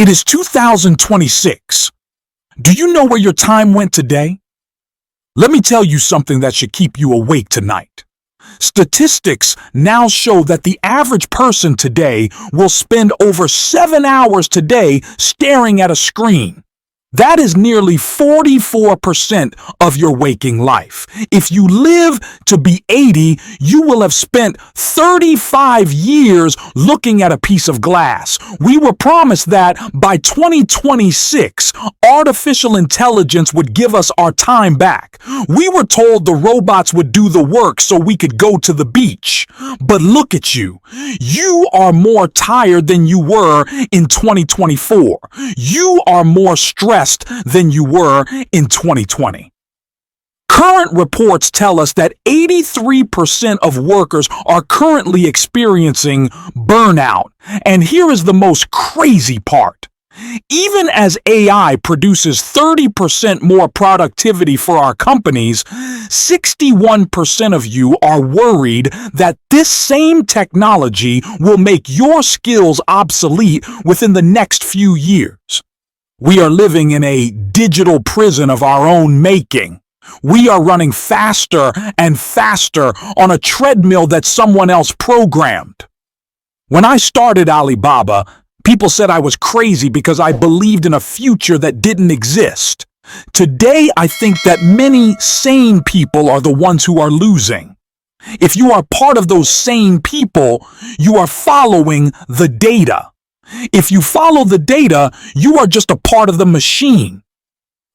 It is 2026. Do you know where your time went today? Let me tell you something that should keep you awake tonight. Statistics now show that the average person today will spend over 7 hours today staring at a screen. That is nearly 44% of your waking life. If you live to be 80, you will have spent 35 years looking at a piece of glass. We were promised that by 2026, artificial intelligence would give us our time back. We were told the robots would do the work so we could go to the beach. But look at you. You are more tired than you were in 2024. You are more stressed than you were in 2020. Current reports tell us that 83% of workers are currently experiencing burnout. And here is the most crazy part. Even as AI produces 30% more productivity for our companies, 61% of you are worried that this same technology will make your skills obsolete within the next few years. We are living in a digital prison of our own making. We are running faster and faster on a treadmill that someone else programmed. When I started Alibaba, people said I was crazy because I believed in a future that didn't exist. Today, I think that many sane people are the ones who are losing. If you are part of those sane people, you are following the data. If you follow the data, you are just a part of the machine.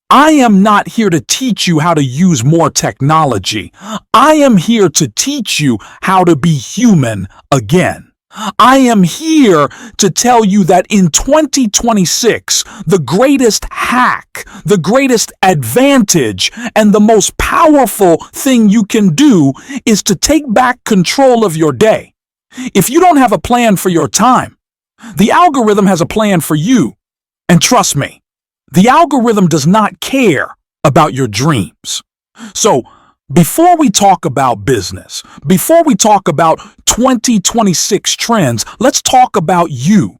I am not here to teach you how to use more technology. I am here to teach you how to be human again. I am here to tell you that in 2026, the greatest hack, the greatest advantage, and the most powerful thing you can do is to take back control of your day. If you don't have a plan for your time, the algorithm has a plan for you. And trust me, the algorithm does not care about your dreams. So, before we talk about business, before we talk about 2026 trends, let's talk about you.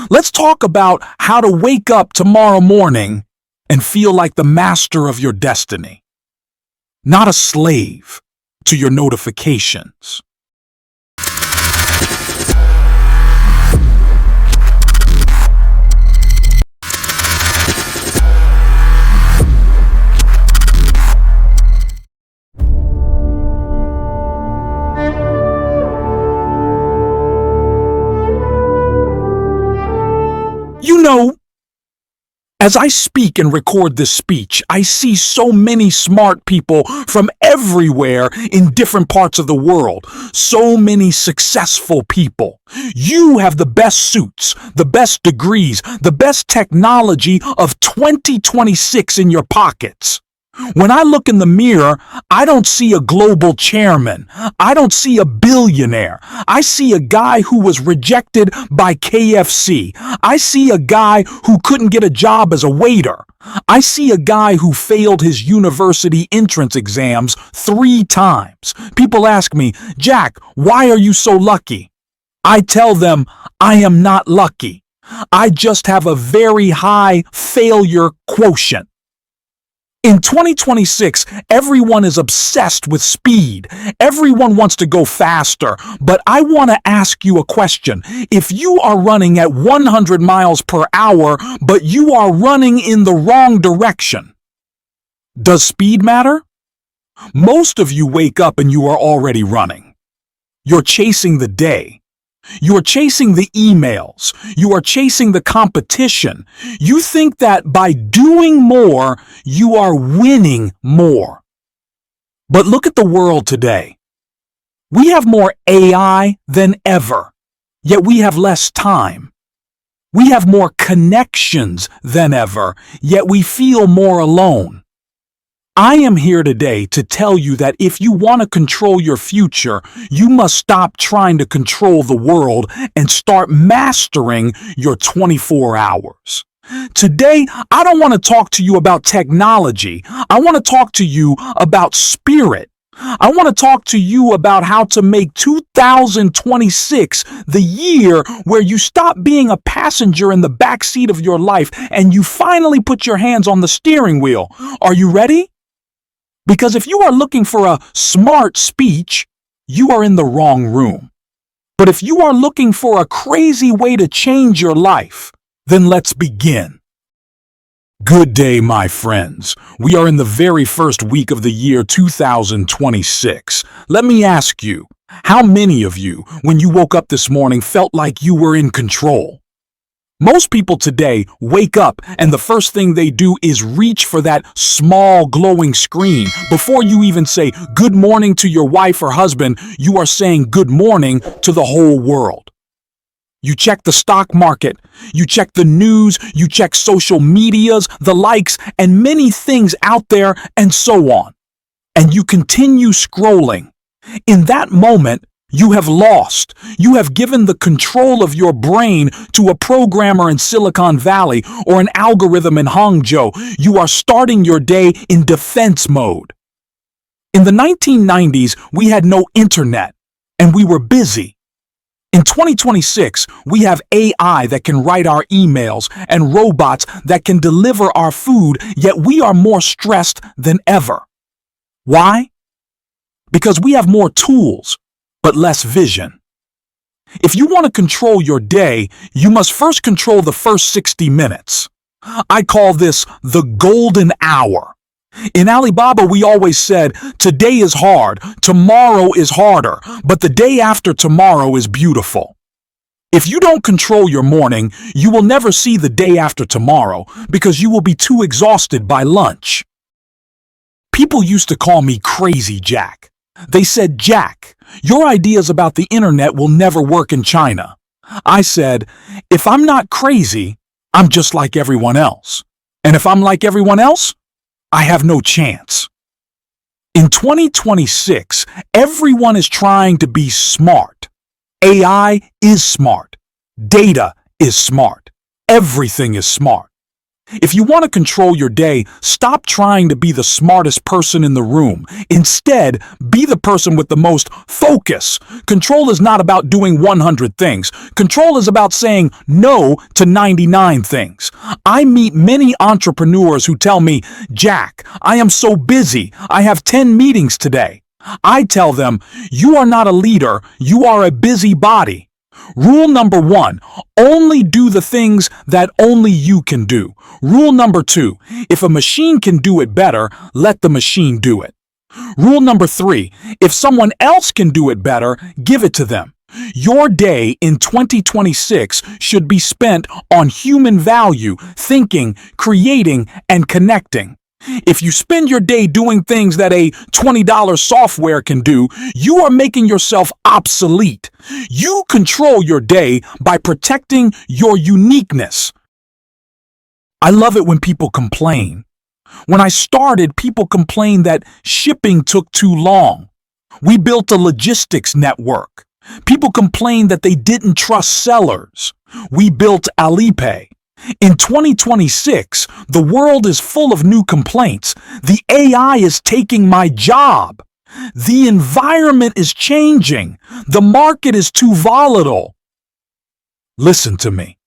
Let's talk about how to wake up tomorrow morning and feel like the master of your destiny, not a slave to your notifications. You know, as I speak and record this speech, I see so many smart people from everywhere in different parts of the world. So many successful people. You have the best suits, the best degrees, the best technology of 2026 in your pockets. When I look in the mirror, I don't see a global chairman. I don't see a billionaire. I see a guy who was rejected by KFC. I see a guy who couldn't get a job as a waiter. I see a guy who failed his university entrance exams 3 times. People ask me, Jack, why are you so lucky? I tell them, I am not lucky. I just have a very high failure quotient. In 2026, everyone is obsessed with speed. Everyone wants to go faster. But I want to ask you a question. If you are running at 100 miles per hour, but you are running in the wrong direction, does speed matter? Most of you wake up and you are already running. You're chasing the day. You are chasing the emails. You are chasing the competition. You think that by doing more, you are winning more. But look at the world today. We have more AI than ever, yet we have less time. We have more connections than ever, yet we feel more alone. I am here today to tell you that if you want to control your future, you must stop trying to control the world and start mastering your 24 hours. Today, I don't want to talk to you about technology. I want to talk to you about spirit. I want to talk to you about how to make 2026 the year where you stop being a passenger in the back seat of your life and you finally put your hands on the steering wheel. Are you ready? Because if you are looking for a smart speech, you are in the wrong room. But if you are looking for a crazy way to change your life, then let's begin. Good day, my friends. We are in the very first week of the year 2026. Let me ask you, how many of you, when you woke up this morning, felt like you were in control? Most people today wake up and the first thing they do is reach for that small glowing screen. Before you even say good morning to your wife or husband, you are saying good morning to the whole world. You check the stock market, you check the news, you check social medias, the likes, and many things out there, and so on. And you continue scrolling. In that moment, you have lost. You have given the control of your brain to a programmer in Silicon Valley or an algorithm in Hangzhou. You are starting your day in defense mode. In the 1990s, we had no internet, and we were busy. In 2026, we have AI that can write our emails and robots that can deliver our food, yet we are more stressed than ever. Why? Because we have more tools, but less vision. If you want to control your day, you must first control the first 60 minutes. I call this the golden hour. In Alibaba, we always said, today is hard, tomorrow is harder, but the day after tomorrow is beautiful. If you don't control your morning, you will never see the day after tomorrow because you will be too exhausted by lunch. People used to call me Crazy Jack. They said, Jack, your ideas about the internet will never work in China. I said, if I'm not crazy, I'm just like everyone else. And if I'm like everyone else, I have no chance. In 2026, everyone is trying to be smart. AI is smart. Data is smart. Everything is smart. If you want to control your day, stop trying to be the smartest person in the room. Instead, be the person with the most focus. Control is not about doing 100 things. Control is about saying no to 99 things. I meet many entrepreneurs who tell me, Jack, I am so busy. I have 10 meetings today. I tell them, you are not a leader. You are a busybody. Rule number 1, only do the things that only you can do. Rule number 2, if a machine can do it better, let the machine do it. Rule number 3, if someone else can do it better, give it to them. Your day in 2026 should be spent on human value, thinking, creating, and connecting. If you spend your day doing things that a $20 software can do, you are making yourself obsolete. You control your day by protecting your uniqueness. I love it when people complain. When I started, people complained that shipping took too long. We built a logistics network. People complained that they didn't trust sellers. We built Alipay. In 2026, the world is full of new complaints. The AI is taking my job. The environment is changing. The market is too volatile. Listen to me.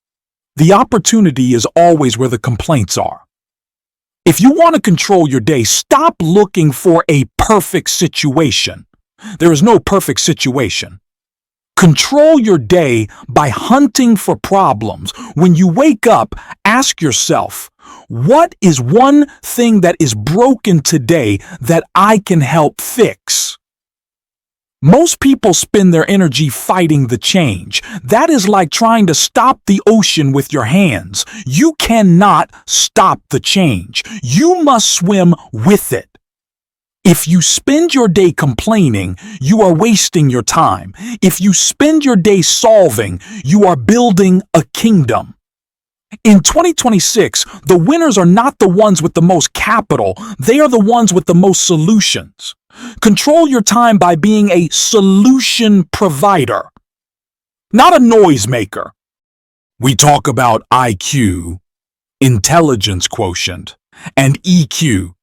The opportunity is always where the complaints are. If you want to control your day, stop looking for a perfect situation. There is no perfect situation. Control your day by hunting for problems. When you wake up, ask yourself, what is one thing that is broken today that I can help fix? Most people spend their energy fighting the change. That is like trying to stop the ocean with your hands. You cannot stop the change. You must swim with it. If you spend your day complaining, you are wasting your time. If you spend your day solving, you are building a kingdom. In 2026, the winners are not the ones with the most capital, they are the ones with the most solutions. Control your time by being a solution provider, not a noisemaker. We talk about IQ, intelligence quotient, and EQ,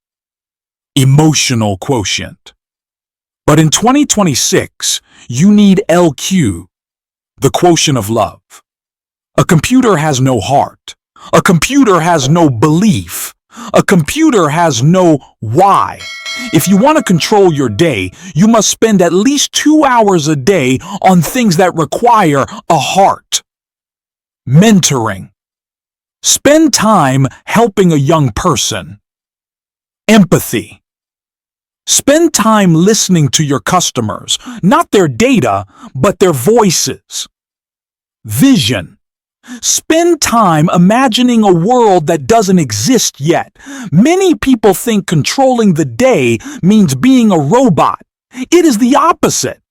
emotional quotient. But in 2026, you need LQ, the quotient of love. A computer has no heart. A computer has no belief. A computer has no why. If you want to control your day, you must spend at least 2 hours a day on things that require a heart. Mentoring. Spend time helping a young person. Empathy. Spend time listening to your customers, not their data, but their voices. Vision. Spend time imagining a world that doesn't exist yet. Many people think controlling the day means being a robot. It is the opposite.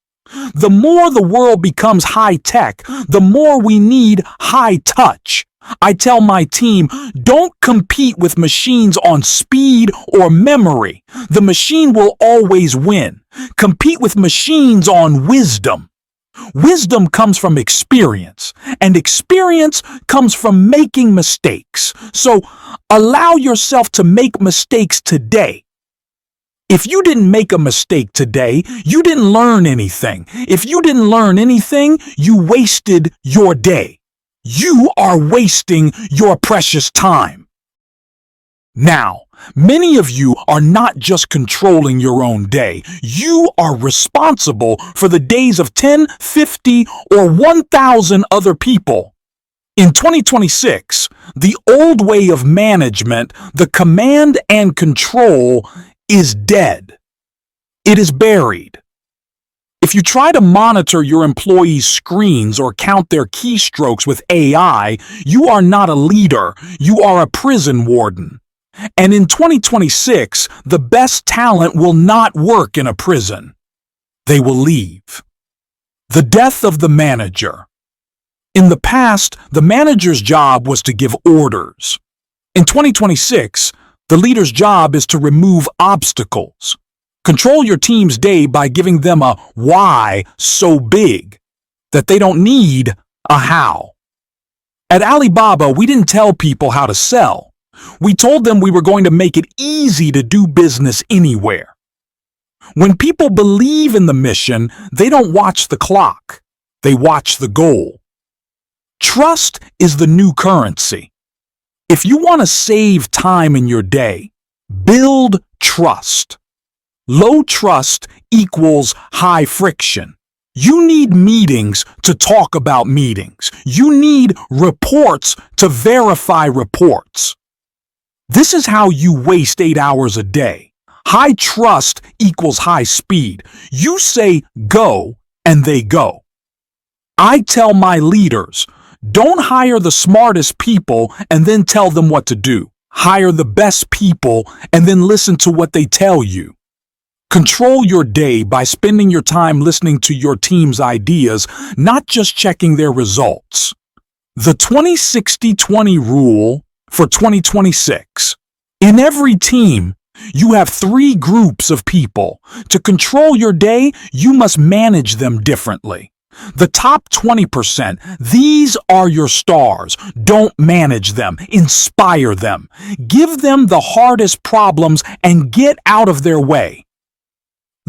The more the world becomes high-tech, the more we need high-touch. I tell my team, don't compete with machines on speed or memory. The machine will always win. Compete with machines on wisdom. Wisdom comes from experience, and experience comes from making mistakes. So allow yourself to make mistakes today. If you didn't make a mistake today, you didn't learn anything. If you didn't learn anything, you wasted your day. You are wasting your precious time. Now, many of you are not just controlling your own day. You are responsible for the days of 10, 50, or 1,000 other people. In 2026, the old way of management, the command and control, is dead. It is buried. If you try to monitor your employees' screens or count their keystrokes with AI, you are not a leader. You are a prison warden. And in 2026, the best talent will not work in a prison. They will leave. The death of the manager. In the past, the manager's job was to give orders. In 2026, the leader's job is to remove obstacles. Control your team's day by giving them a why so big that they don't need a how. At Alibaba, we didn't tell people how to sell. We told them we were going to make it easy to do business anywhere. When people believe in the mission, they don't watch the clock. They watch the goal. Trust is the new currency. If you want to save time in your day, build trust. Low trust equals high friction. You need meetings to talk about meetings. You need reports to verify reports. This is how you waste 8 hours a day. High trust equals high speed. You say go, and they go. I tell my leaders, don't hire the smartest people and then tell them what to do. Hire the best people and then listen to what they tell you. Control your day by spending your time listening to your team's ideas, not just checking their results. The 20-60-20 rule for 2026. In every team, you have 3 groups of people. To control your day, you must manage them differently. The top 20%, these are your stars. Don't manage them. Inspire them. Give them the hardest problems and get out of their way.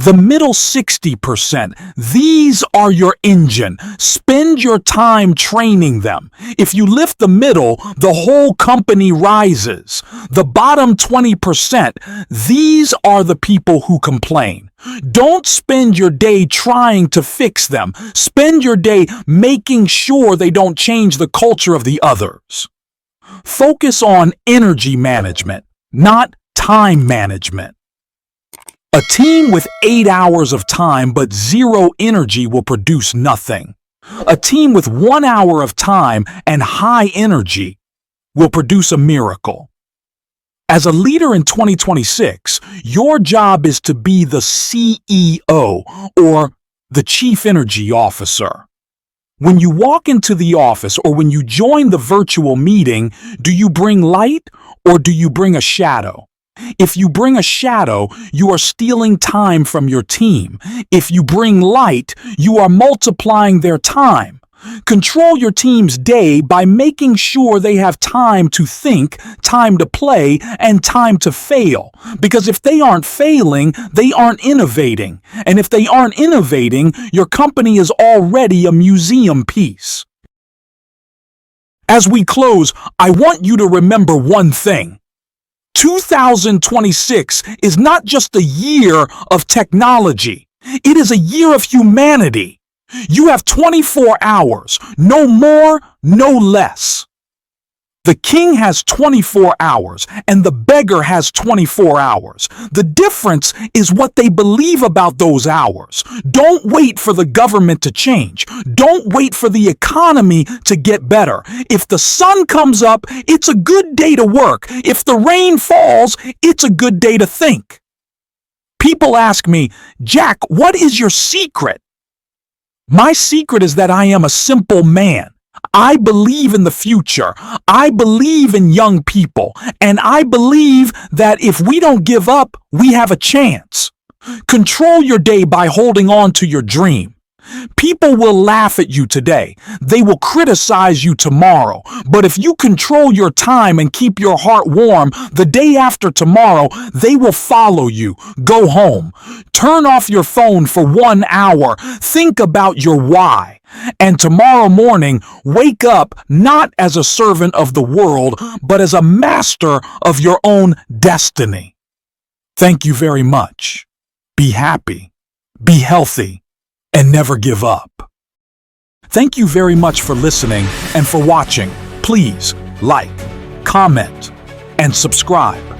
The middle 60%, these are your engine. Spend your time training them. If you lift the middle, the whole company rises. The bottom 20%, these are the people who complain. Don't spend your day trying to fix them. Spend your day making sure they don't change the culture of the others. Focus on energy management, not time management. A team with 8 hours of time but 0 energy will produce nothing. A team with 1 hour of time and high energy will produce a miracle. As a leader in 2026, your job is to be the CEO or the Chief Energy Officer. When you walk into the office or when you join the virtual meeting, do you bring light or do you bring a shadow? If you bring a shadow, you are stealing time from your team. If you bring light, you are multiplying their time. Control your team's day by making sure they have time to think, time to play, and time to fail. Because if they aren't failing, they aren't innovating. And if they aren't innovating, your company is already a museum piece. As we close, I want you to remember one thing. 2026 is not just a year of technology. It is a year of humanity. You have 24 hours, no more, no less. The king has 24 hours and the beggar has 24 hours. The difference is what they believe about those hours. Don't wait for the government to change. Don't wait for the economy to get better. If the sun comes up, it's a good day to work. If the rain falls, it's a good day to think. People ask me, Jack, what is your secret? My secret is that I am a simple man. I believe in the future. I believe in young people. And I believe that if we don't give up, we have a chance. Control your day by holding on to your dream. People will laugh at you today. They will criticize you tomorrow. But if you control your time and keep your heart warm, the day after tomorrow, they will follow you. Go home. Turn off your phone for 1 hour. Think about your why. And tomorrow morning, wake up not as a servant of the world, but as a master of your own destiny. Thank you very much. Be happy. Be healthy. And never give up. Thank you very much for listening and for watching. Please like, comment, and subscribe.